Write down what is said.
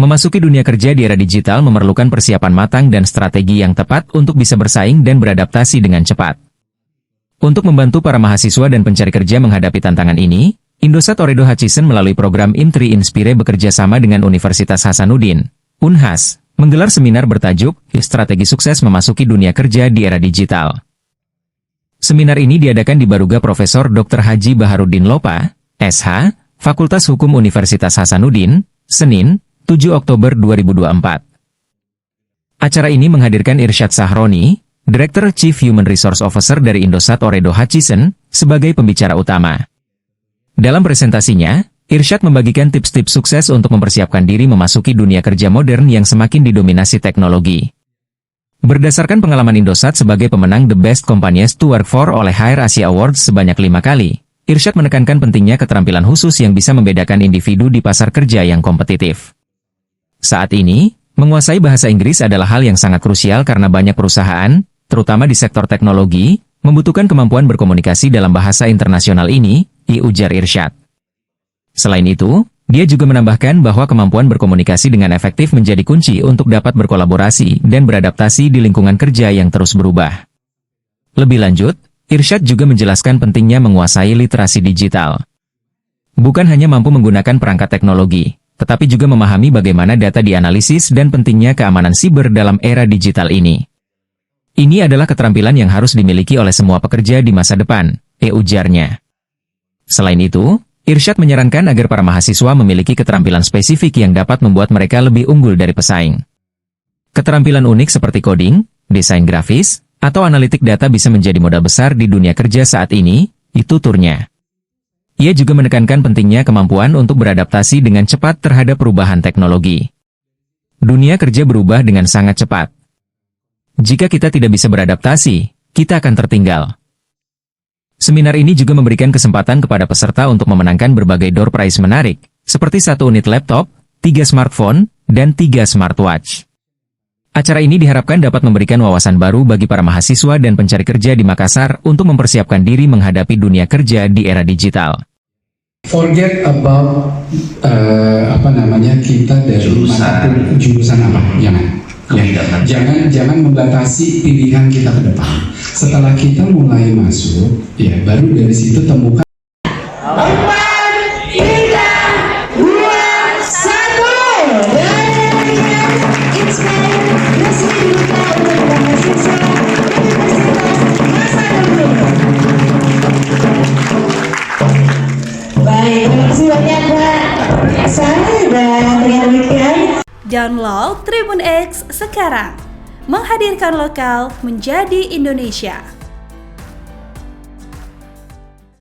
Memasuki dunia kerja di era digital memerlukan persiapan matang dan strategi yang tepat untuk bisa bersaing dan beradaptasi dengan cepat. Untuk membantu para mahasiswa dan pencari kerja menghadapi tantangan ini, Indosat Ooredoo Hutchison melalui program IM3 Inspire bekerja sama dengan Universitas Hasanuddin, Unhas, menggelar seminar bertajuk Strategi Sukses Memasuki Dunia Kerja di Era Digital. Seminar ini diadakan di Baruga Profesor Dr. Haji Baharudin Lopa, SH, Fakultas Hukum Universitas Hasanuddin, Senin, 7 Oktober 2024. Acara ini menghadirkan Irsyad Sahroni, Direktur Chief Human Resource Officer dari Indosat Ooredoo Hutchison, sebagai pembicara utama. Dalam presentasinya, Irsyad membagikan tips-tips sukses untuk mempersiapkan diri memasuki dunia kerja modern yang semakin didominasi teknologi. Berdasarkan pengalaman Indosat sebagai pemenang The Best Companies to Work For oleh HR Asia Awards sebanyak 5 kali, Irsyad menekankan pentingnya keterampilan khusus yang bisa membedakan individu di pasar kerja yang kompetitif. Saat ini, menguasai bahasa Inggris adalah hal yang sangat krusial karena banyak perusahaan, terutama di sektor teknologi, membutuhkan kemampuan berkomunikasi dalam bahasa internasional ini, ujar Irsyad. Selain itu, dia juga menambahkan bahwa kemampuan berkomunikasi dengan efektif menjadi kunci untuk dapat berkolaborasi dan beradaptasi di lingkungan kerja yang terus berubah. Lebih lanjut, Irsyad juga menjelaskan pentingnya menguasai literasi digital. Bukan hanya mampu menggunakan perangkat teknologi, tetapi juga memahami bagaimana data dianalisis dan pentingnya keamanan siber dalam era digital ini. Ini adalah keterampilan yang harus dimiliki oleh semua pekerja di masa depan, ujarnya. Selain itu, Irsyad menyarankan agar para mahasiswa memiliki keterampilan spesifik yang dapat membuat mereka lebih unggul dari pesaing. Keterampilan unik seperti coding, desain grafis, atau analitik data bisa menjadi modal besar di dunia kerja saat ini, tuturnya. Ia juga menekankan pentingnya kemampuan untuk beradaptasi dengan cepat terhadap perubahan teknologi. Dunia kerja berubah dengan sangat cepat. Jika kita tidak bisa beradaptasi, kita akan tertinggal. Seminar ini juga memberikan kesempatan kepada peserta untuk memenangkan berbagai door prize menarik, seperti 1 unit laptop, 3 smartphone, dan 3 smartwatch. Acara ini diharapkan dapat memberikan wawasan baru bagi para mahasiswa dan pencari kerja di Makassar untuk mempersiapkan diri menghadapi dunia kerja di era digital. Forget about kita dari jurusan apa, jangan membatasi pilihan kita ke depan. Setelah kita mulai masuk, baru dari situ temukan. 4, 3, 2, 1. Baik, terima kasih banyak Pak. Saya dan rekan-rekan. Download Tribun X sekarang. Menghadirkan lokal menjadi Indonesia.